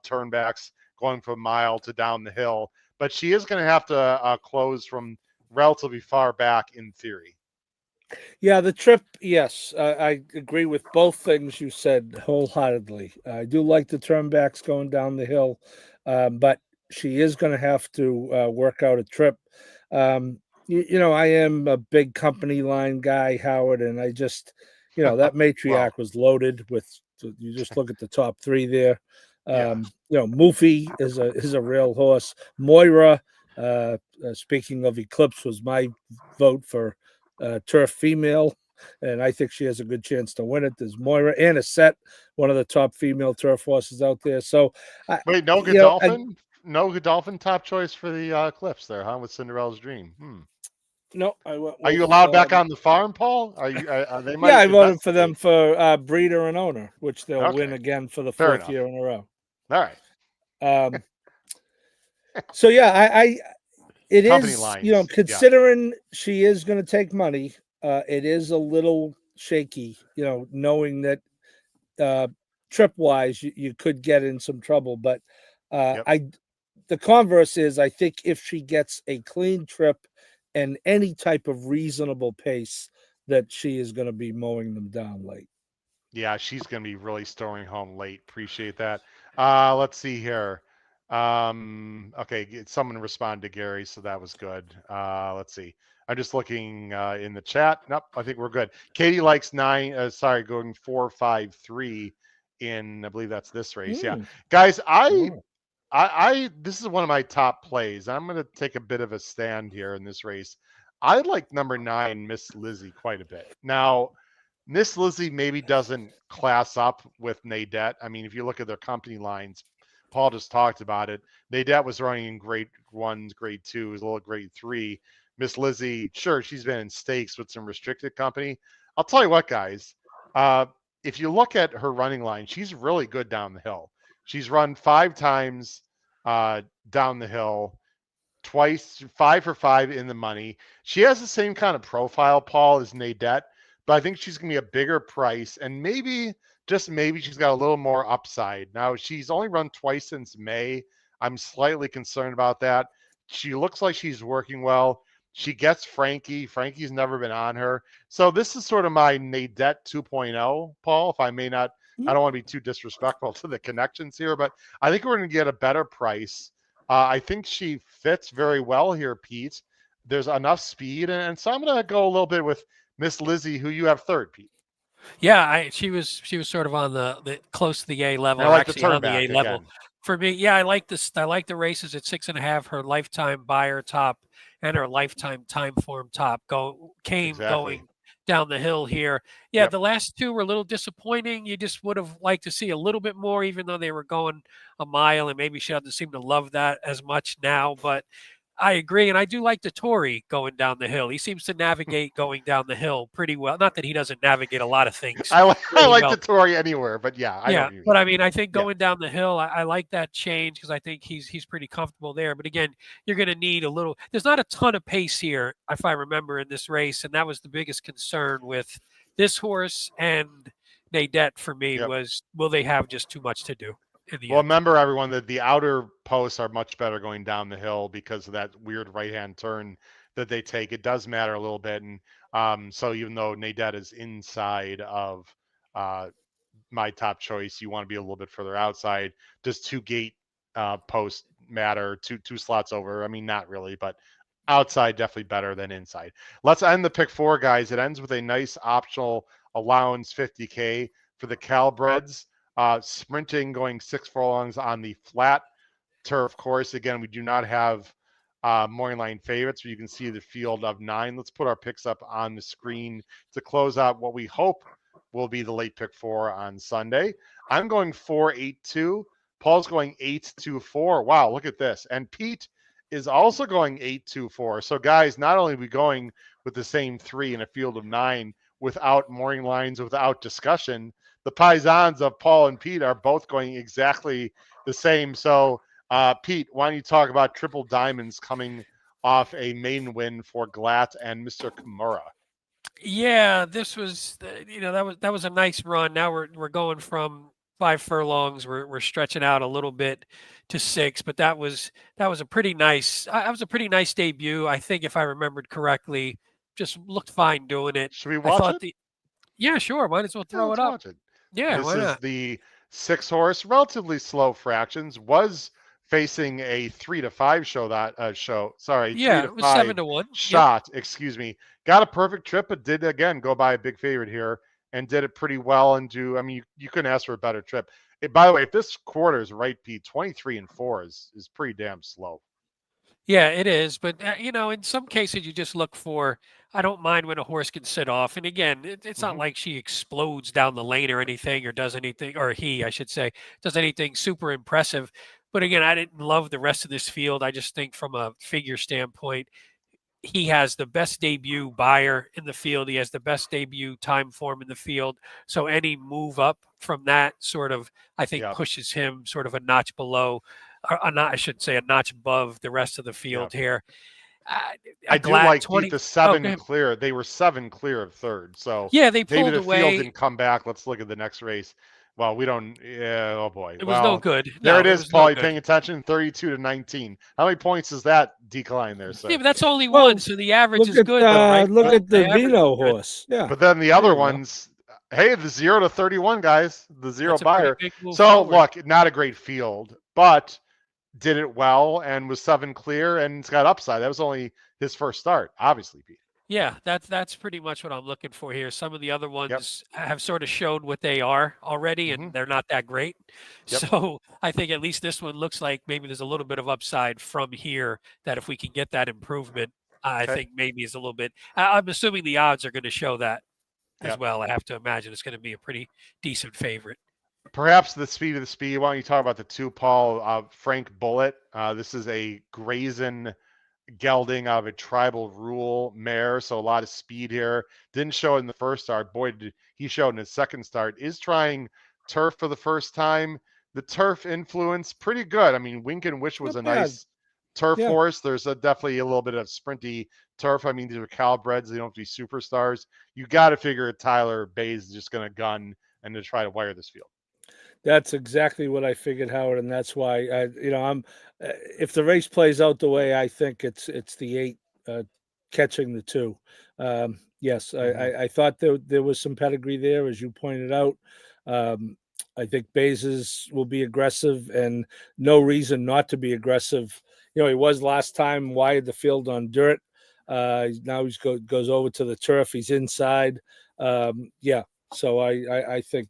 [SPEAKER 2] turnbacks going from a mile to down the hill, but she is going to have to close from relatively far back in theory.
[SPEAKER 3] Yeah, the trip, yes. I agree with both things you said wholeheartedly. I do like the turnbacks going down the hill, but she is going to have to work out a trip. I am a big company line guy, Howard, and I just, that matriarch was loaded with. You just look at the top 3 there. Moofy is a real horse. Moira, speaking of Eclipse, was my vote for turf female, and I think she has a good chance to win it. There's Moira and Aset, one of the top female turf horses out there. So,
[SPEAKER 2] wait, no Godolphin? No Godolphin top choice for the Cliffs there, huh? With Cinderella's Dream.
[SPEAKER 3] No, I went with,
[SPEAKER 2] are you allowed back on the farm, Paul? Are you? They might.
[SPEAKER 3] Yeah, I voted for them for breeder and owner, which they'll win again for the 4th year in a row.
[SPEAKER 2] All right.
[SPEAKER 3] So yeah, it
[SPEAKER 2] company
[SPEAKER 3] is
[SPEAKER 2] lines.
[SPEAKER 3] considering she is going to take money. It is a little shaky, knowing that trip wise you could get in some trouble, but the converse is, I think if she gets a clean trip and any type of reasonable pace, that she is going to be mowing them down late.
[SPEAKER 2] Yeah, she's going to be really storing home late. Appreciate that. Let's see here. Okay, someone responded to Gary, so that was good. Let's see. I'm just looking in the chat. Nope, I think we're good. Katie likes going 4-5-3 in, I believe that's this race. Yeah, guys, this is one of my top plays. I'm going to take a bit of a stand here in this race. I like number 9, Miss Lizzie, quite a bit. Now, Miss Lizzie maybe doesn't class up with Nadette. I mean, if you look at their company lines, Paul just talked about it. Nadette was running in grade 1, grade 2, was a little grade 3. Miss Lizzie, sure, she's been in stakes with some restricted company. I'll tell you what, guys. If you look at her running line, she's really good down the hill. She's run 5 times down the hill, twice, 5 for 5 in the money. She has the same kind of profile, Paul, as Nadette, but I think she's going to be a bigger price, and maybe, just maybe, she's got a little more upside. Now, she's only run twice since May. I'm slightly concerned about that. She looks like she's working well. She gets Frankie. Frankie's never been on her. So this is sort of my Nadette 2.0, Paul, if I may not, I don't want to be too disrespectful to the connections here, but I think we're going to get a better price. I think she fits very well here, Pete. There's enough speed, and so I'm going to go a little bit with Miss Lizzie, who you have third, Pete.
[SPEAKER 4] Yeah, she was sort of on the close to the A level,
[SPEAKER 2] I like
[SPEAKER 4] actually
[SPEAKER 2] the turn
[SPEAKER 4] on the
[SPEAKER 2] back
[SPEAKER 4] A level.
[SPEAKER 2] again.
[SPEAKER 4] For me, yeah, I like this. I like the races at 6.5. Her lifetime buyer top and her lifetime time form top going down the hill here. Yeah,
[SPEAKER 2] Yep.
[SPEAKER 4] the last 2 were a little disappointing. You just would have liked to see a little bit more, even though they were going a mile, and maybe she doesn't seem to love that as much now. But I agree, and I do like the Tory going down the hill. He seems to navigate going down the hill pretty well. Not that he doesn't navigate a lot of things.
[SPEAKER 2] I like
[SPEAKER 4] well.
[SPEAKER 2] the Tory anywhere, but yeah, I know.
[SPEAKER 4] But I mean, I think going down the hill, I like that change because I think he's pretty comfortable there. But again, you're going to need a little. There's not a ton of pace here, if I remember, in this race, and that was the biggest concern with this horse and Nadette for me was, will they have just too much to do?
[SPEAKER 2] Well, remember, everyone, that the outer posts are much better going down the hill because of that weird right-hand turn that they take. It does matter a little bit, and so even though Nadette is inside of my top choice, you want to be a little bit further outside. Does 2 gate posts matter? Two slots over? I mean, not really, but outside definitely better than inside. Let's end the pick 4, guys. It ends with a nice optional allowance 50K for the Calbreds. Sprinting, going 6 furlongs on the flat turf course. Again, we do not have morning line favorites, but you can see the field of 9. Let's put our picks up on the screen to close out what we hope will be the late pick 4 on Sunday. I'm going 4-8-2. Paul's going 8-2-4. Wow, look at this. And Pete is also going 8-2-4. So, guys, not only are we going with the same 3 in a field of 9 without morning lines, without discussion, the paisans of Paul and Pete are both going exactly the same. So, Pete, why don't you talk about Triple Diamonds coming off a maiden win for Glatt and Mr. Kimura?
[SPEAKER 4] Yeah, this was that was a nice run. Now we're going from 5 furlongs. We're stretching out a little bit to 6, but that was a pretty nice. That was a pretty nice debut. I think if I remembered correctly, just looked fine doing it.
[SPEAKER 2] Should we watch it?
[SPEAKER 4] Yeah, sure. Might as well throw it up.
[SPEAKER 2] Watch it.
[SPEAKER 4] Yeah,
[SPEAKER 2] this
[SPEAKER 4] why
[SPEAKER 2] is
[SPEAKER 4] not?
[SPEAKER 2] The 6-horse, relatively slow fractions, was facing a 3-5 show.
[SPEAKER 4] Yeah, it was 7-1
[SPEAKER 2] shot. Yep. Excuse me. Got a perfect trip, but did again go by a big favorite here and did it pretty well. And I mean, you couldn't ask for a better trip. By the way, if this quarter is right, Pete, 23-4 is pretty damn slow.
[SPEAKER 4] Yeah, it is. But, in some cases, you just look for, I don't mind when a horse can sit off. And again, it's not like she explodes down the lane or anything, or does anything, or he, I should say, does anything super impressive. But again, I didn't love the rest of this field. I just think from a figure standpoint, he has the best debut buyer in the field. He has the best debut time form in the field. So any move up from that sort of, I think, pushes him sort of a notch below. I should say a notch above the rest of the field here.
[SPEAKER 2] I do like 20, the 7 clear. They were 7 clear of third. So
[SPEAKER 4] yeah, they pulled
[SPEAKER 2] maybe the
[SPEAKER 4] away.
[SPEAKER 2] field didn't come back. Let's look at the next race. Well, we don't. Yeah, oh boy.
[SPEAKER 4] It was no good.
[SPEAKER 2] There it is, Paul. You paying attention? 32-19. How many points is that decline there, sir?
[SPEAKER 4] Yeah, but that's only one, so the average is good.
[SPEAKER 3] Look at the Vino horse. Yeah.
[SPEAKER 2] But then the other ones, Hey, the 0 to 31, guys. The zero
[SPEAKER 4] That's a pretty
[SPEAKER 2] buyer.
[SPEAKER 4] big move
[SPEAKER 2] So
[SPEAKER 4] forward.
[SPEAKER 2] look, not a great field, but did it well and was 7 clear and it's got upside. That was only his first start, obviously, Pete.
[SPEAKER 4] Yeah, that's pretty much what I'm looking for here. Some of the other
[SPEAKER 2] Yep.
[SPEAKER 4] ones have sort of showed what they are already, and they're not that great.
[SPEAKER 2] Yep.
[SPEAKER 4] So I think at least this one looks like maybe there's a little bit of upside from here. That if we can get that improvement, I think maybe is a little bit. I'm assuming the odds are going to show that as well. I have to imagine it's going to be a pretty decent favorite.
[SPEAKER 2] Perhaps the speed of the speed. Why don't you talk about the 2, Paul? Frank Bullitt. This is a Grazen gelding out of a tribal rule mare, so a lot of speed here. Didn't show it in the first start. Boy, did he showed in his second start. Is trying turf for the first time. The turf influence pretty good. I mean, Wink and Wish was
[SPEAKER 3] Not
[SPEAKER 2] a
[SPEAKER 3] bad.
[SPEAKER 2] nice turf
[SPEAKER 3] Yeah.
[SPEAKER 2] horse. There's definitely a little bit of sprinty turf. I mean, these are cowbreds. They don't have to be superstars. You got to figure Tyler Bays is just going to gun and to try to wire this field.
[SPEAKER 3] That's exactly what I figured, Howard, and that's why I'm. If the race plays out the way I think it's the 8 catching the 2. Yes, I thought there was some pedigree there, as you pointed out. I think Bazes will be aggressive, and no reason not to be aggressive. He was last time, wired the field on dirt. Now he goes over to the turf. He's inside. So I think.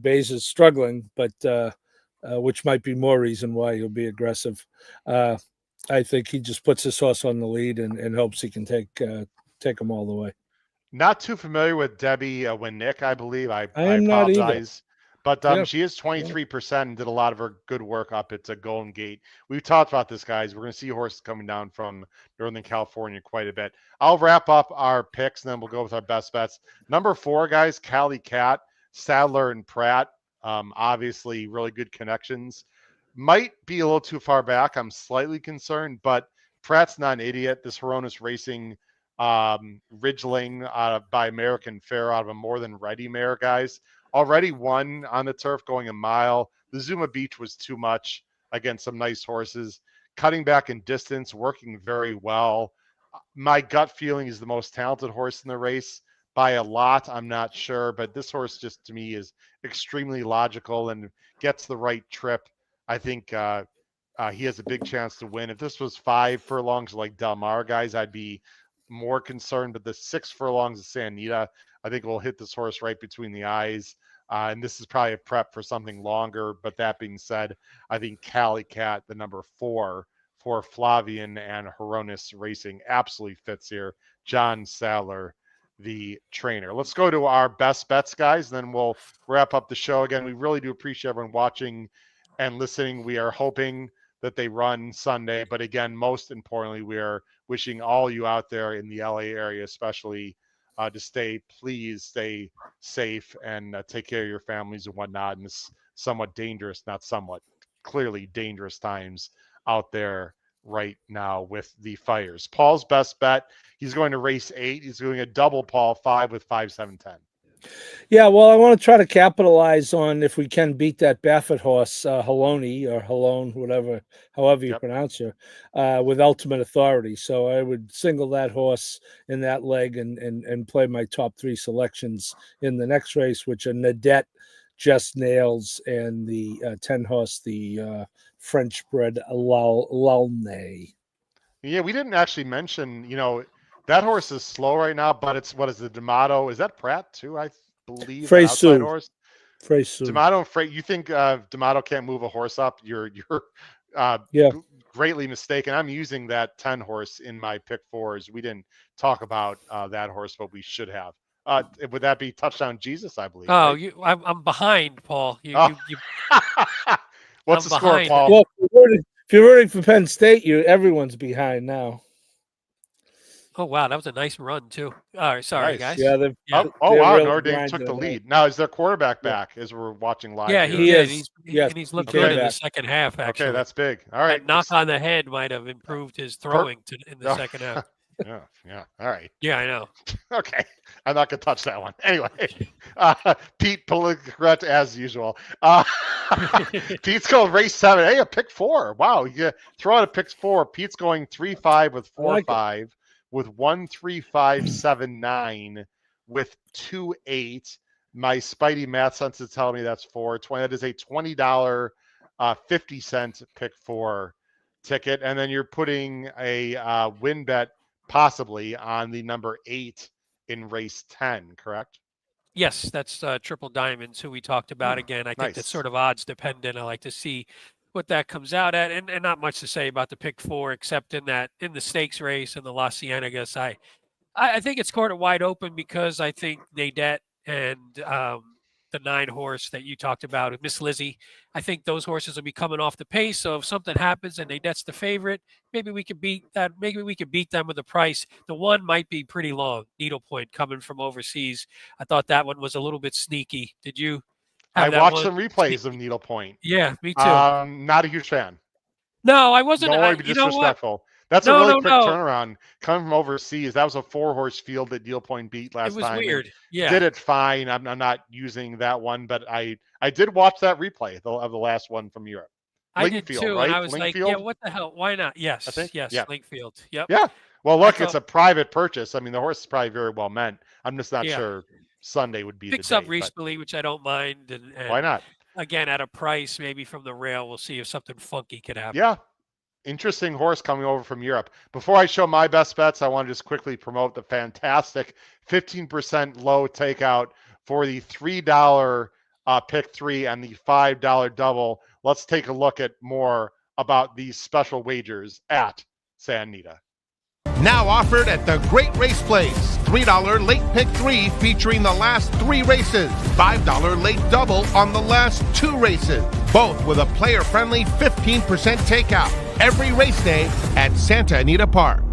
[SPEAKER 3] Bays is struggling, but which might be more reason why he'll be aggressive. I think he just puts his horse on the lead and hopes he can take him all the way.
[SPEAKER 2] Not too familiar with Debbie Winnick, I believe. I
[SPEAKER 3] am not either.
[SPEAKER 2] apologize. But she is 23% and did a lot of her good work up at Golden Gate. We've talked about this, guys. We're going to see horses coming down from Northern California quite a bit. I'll wrap up our picks, and then we'll go with our best bets. Number 4, guys, Cali Cat, Sadler, and Pratt. Obviously, really good connections. Might be a little too far back. I'm slightly concerned, but Pratt's not an idiot. This Horonis Racing Ridgeling by American Fair out of a more than ready mare, guys. Already won on the turf going a mile. The Zuma Beach was too much against some nice horses. Cutting back in distance, working very well. My gut feeling is the most talented horse in the race by a lot. I'm not sure, but this horse just to me is extremely logical and gets the right trip. I think he has a big chance to win. If this was 5 furlongs like Del Mar, guys, I'd be more concerned, but the 6 furlongs of Santa Anita, I think will hit this horse right between the eyes. And this is probably a prep for something longer. But that being said, I think Cali Cat, the number 4 for Flavian and Horonis Racing, absolutely fits here. John Sadler, the trainer. Let's go to our best bets, guys, and then we'll wrap up the show. Again, we really do appreciate everyone watching and listening. We are hoping that they run Sunday. But again, most importantly, we are wishing all you out there in the LA area, especially to please stay safe and take care of your families and whatnot in this somewhat dangerous, not somewhat, clearly dangerous times out there right now with the fires. Paul's best bet, he's going to race 8. He's doing a double Paul 5 with 5, 7, 10.
[SPEAKER 3] Yeah, well, I want to try to capitalize on if we can beat that Baffert horse, Haloni or Halone, however you pronounce her, with ultimate authority. So I would single that horse in that leg and play my top 3 selections in the next race, which are Nadette, Just Nails, and the 10 horse, the French-bred Laulne.
[SPEAKER 2] Yeah, we didn't actually mention, that horse is slow right now, but it's, what is the D'Amato? Is that Pratt too? I believe the outside horse. D'Amato and Freight. You think D'Amato can't move a horse up? You're greatly mistaken. I'm using that 10 horse in my pick 4s. We didn't talk about that horse, but we should have. Would that be Touchdown Jesus? I believe.
[SPEAKER 4] Oh,
[SPEAKER 2] right?
[SPEAKER 4] I'm behind, Paul.
[SPEAKER 2] What's
[SPEAKER 4] I'm
[SPEAKER 2] the score,
[SPEAKER 4] behind.
[SPEAKER 2] Paul?
[SPEAKER 3] Well, if you're rooting for Penn State, everyone's behind now.
[SPEAKER 4] Oh, wow. That was a nice run, too. All right. Sorry,
[SPEAKER 2] nice.
[SPEAKER 4] guys.
[SPEAKER 3] Yeah.
[SPEAKER 2] Wow.
[SPEAKER 3] Really
[SPEAKER 2] Notre Dame took the lead. Now, is their quarterback back as we're watching live?
[SPEAKER 4] Yeah,
[SPEAKER 2] here?
[SPEAKER 4] he is.
[SPEAKER 3] Yes,
[SPEAKER 4] He's looked good in the second half, actually.
[SPEAKER 2] Okay, that's big. All right.
[SPEAKER 4] That knock on the head might have improved his throwing in the second half.
[SPEAKER 2] Yeah. All right.
[SPEAKER 4] Yeah, I know.
[SPEAKER 2] Okay. I'm not going to touch that one. Anyway, Pete, politically correct as usual. Pete's going race 7. Hey, a pick 4. Wow. You throw out a pick 4. Pete's going 3-5 with 4-5 with 1-3-5-7-9 with 2-8. My Spidey math sense is telling me that's 420. That is a $20 50-cent pick 4 ticket. And then you're putting a win bet possibly on the number 8 in race 10, correct?
[SPEAKER 4] Yes, that's Triple Diamonds, who we talked about again. I think that's
[SPEAKER 2] Nice.
[SPEAKER 4] sort of odds dependent. I like to see what that comes out at, and not much to say about the pick 4, except in the stakes race and the La Cienegas. I think it's sort of wide open because I think Nadette and the 9 horse that you talked about, Miss Lizzie, I think those horses will be coming off the pace. So if something happens and Nadette's the favorite, maybe we could beat that. Maybe we could beat them with a price. The one might be pretty long. Needlepoint coming from overseas. I thought that one was a little bit sneaky. Did you
[SPEAKER 2] I
[SPEAKER 4] have that
[SPEAKER 2] watched
[SPEAKER 4] one?
[SPEAKER 2] some replays of Needlepoint.
[SPEAKER 4] Yeah, me too.
[SPEAKER 2] Not a huge fan.
[SPEAKER 4] No, I wasn't.
[SPEAKER 2] Don't want to be
[SPEAKER 4] You know what?
[SPEAKER 2] disrespectful. That's a
[SPEAKER 4] No,
[SPEAKER 2] really
[SPEAKER 4] no,
[SPEAKER 2] quick
[SPEAKER 4] no.
[SPEAKER 2] turnaround coming from overseas. That was a 4-horse field that Needlepoint beat
[SPEAKER 4] It
[SPEAKER 2] last
[SPEAKER 4] was
[SPEAKER 2] time.
[SPEAKER 4] weird. Yeah.
[SPEAKER 2] Did it fine. I'm not using that one, but I did watch that replay of the last one from Europe.
[SPEAKER 4] I did
[SPEAKER 2] Lingfield,
[SPEAKER 4] too,
[SPEAKER 2] right?
[SPEAKER 4] and I was like,
[SPEAKER 2] Lingfield?
[SPEAKER 4] "Yeah, what the hell? Why not?"
[SPEAKER 2] I
[SPEAKER 4] Yes,
[SPEAKER 2] think.
[SPEAKER 4] yes,
[SPEAKER 2] Yeah.
[SPEAKER 4] Linkfield. Yep.
[SPEAKER 2] Yeah. Well,
[SPEAKER 4] I
[SPEAKER 2] look, it's
[SPEAKER 4] thought,
[SPEAKER 2] a private purchase. I mean, the horse is probably very well meant. I'm just not
[SPEAKER 4] yeah,
[SPEAKER 2] sure Sunday would be the
[SPEAKER 4] picks up
[SPEAKER 2] day, but
[SPEAKER 4] recently, which I don't mind,
[SPEAKER 2] why
[SPEAKER 4] and
[SPEAKER 2] not?
[SPEAKER 4] again at a price maybe from the rail. We'll see if something funky could happen.
[SPEAKER 2] Yeah. Interesting horse coming over from Europe. Before I show my best bets, I want to just quickly promote the fantastic 15% low takeout for the $3 pick 3 and the $5 double. Let's take a look at more about these special wagers at San Anita.
[SPEAKER 1] Now offered at the Great Race Place. $3 late pick 3 featuring the last 3 races. $5 late double on the last 2 races. Both with a player-friendly 15% takeout. Every race day at Santa Anita Park.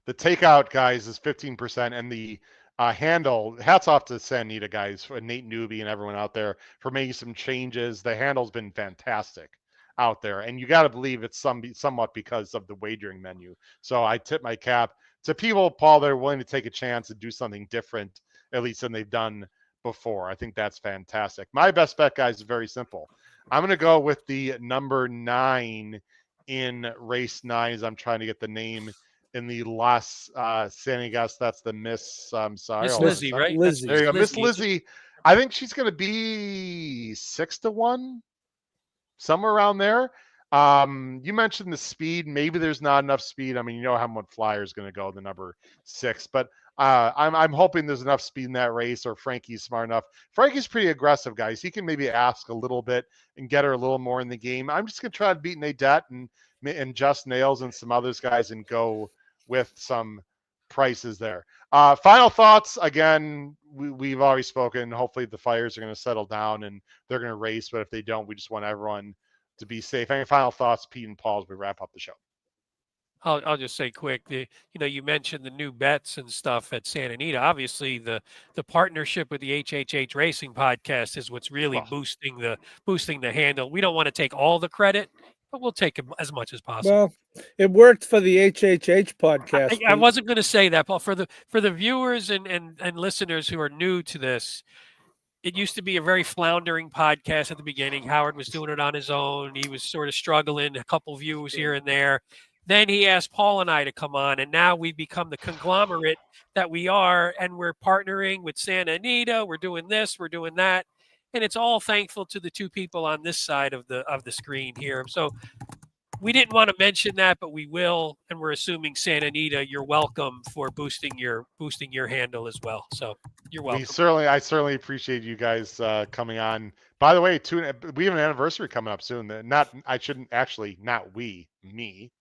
[SPEAKER 2] The takeout, guys, is 15%, and the handle, hats off to San Anita, guys, for Nate Newby and everyone out there for making some changes. The handle's been fantastic out there, and you got to believe it's somewhat because of the wagering menu. So I tip my cap to people, Paul, that are willing to take a chance and do something different, at least than they've done before. I think that's fantastic. My best bet, guys, is very simple. I'm going to go with the number 9 in race 9 as I'm trying to get the name in the Las Cienegas. That's the Miss, sorry.
[SPEAKER 4] Miss Lizzie, right? That's
[SPEAKER 3] Lizzie.
[SPEAKER 2] There you go. Miss
[SPEAKER 4] Lizzie.
[SPEAKER 2] Lizzie. I think she's going to be 6-1, somewhere around there. You mentioned the speed. Maybe there's not enough speed. I mean, you know how much Flyer is going to go, the number 6, but I'm hoping there's enough speed in that race, or Frankie's smart enough. Frankie's pretty aggressive, guys. He can maybe ask a little bit and get her a little more in the game. I'm just going to try to beat Nadette and Just Nails and some others, guys, and go with some prices there. Final thoughts. Again, we've already spoken. Hopefully the Flyers are going to settle down and they're going to race, but if they don't, we just want everyone to be safe. Any final thoughts, Pete and Paul, as we wrap up the show?
[SPEAKER 4] I'll just say quick. You mentioned the new bets and stuff at Santa Anita. Obviously, the partnership with the HHH Racing podcast is what's really boosting the handle. We don't want to take all the credit, but we'll take as much as possible.
[SPEAKER 3] Well, it worked for the HHH podcast.
[SPEAKER 4] I wasn't going to say that, Paul. For the viewers and listeners who are new to this, it used to be a very floundering podcast at the beginning. Howard was doing it on his own. He was sort of struggling, a couple views here and there. Then he asked Paul and I to come on, and now we've become the conglomerate that we are, and we're partnering with Santa Anita. We're doing this, we're doing that, and it's all thankful to the 2 people on this side of the screen here. So we didn't want to mention that, but we will, and we're assuming Santa Anita, you're welcome for boosting your handle as well. So you're welcome.
[SPEAKER 2] I certainly appreciate you guys coming on. By the way, we have an anniversary coming up soon. Me,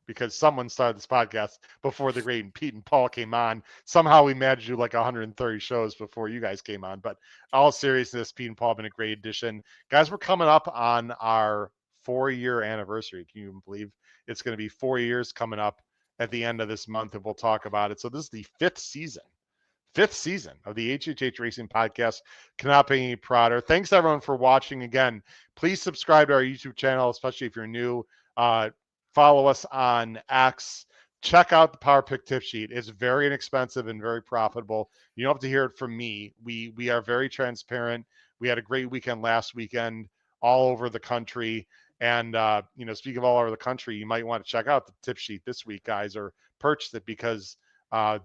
[SPEAKER 2] because someone started this podcast before the great Pete and Paul came on. Somehow we managed to do like 130 shows before you guys came on. But all seriousness, Pete and Paul have been a great addition. Guys, we're coming up on our 4-year anniversary. Can you even believe it's going to be 4 years coming up at the end of this month, and we'll talk about it. So this is the 5th season of the HHH Racing Podcast. Cannot be any prouder. Thanks everyone for watching. Again, please subscribe to our YouTube channel, especially if you're new. Follow us on X. Check out the Power Pick Tip Sheet. It's very inexpensive and very profitable. You don't have to hear it from me. We are very transparent. We had a great weekend last weekend all over the country. And, speaking of all over the country, you might want to check out the tip sheet this week, guys, or purchase it, because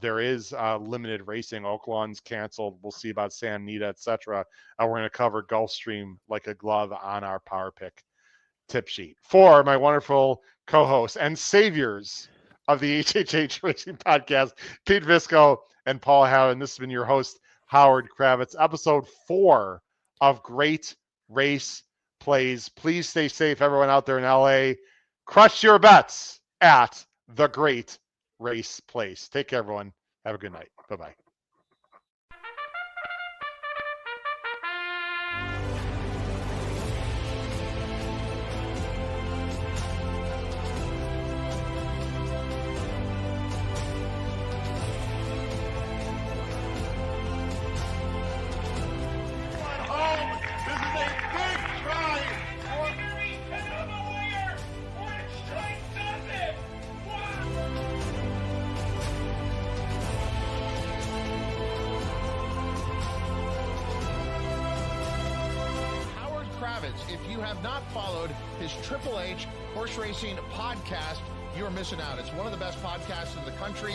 [SPEAKER 2] There is limited racing. Oaklawn's canceled. We'll see about San Anita, etc. We're going to cover Gulfstream like a glove on our Power Pick tip sheet. For my wonderful co-hosts and saviors of the HHH Racing Podcast, Pete Visco and Paul Howard. This has been your host, Howard Kravitz. Episode 4 of Great Race Plays. Please stay safe, everyone out there in LA. Crush your bets at the Great Race Place. Take care, everyone. Have a good night. Bye-bye.
[SPEAKER 1] If you have not followed his Triple H Horse Racing podcast, you're missing out. It's one of the best podcasts in the country.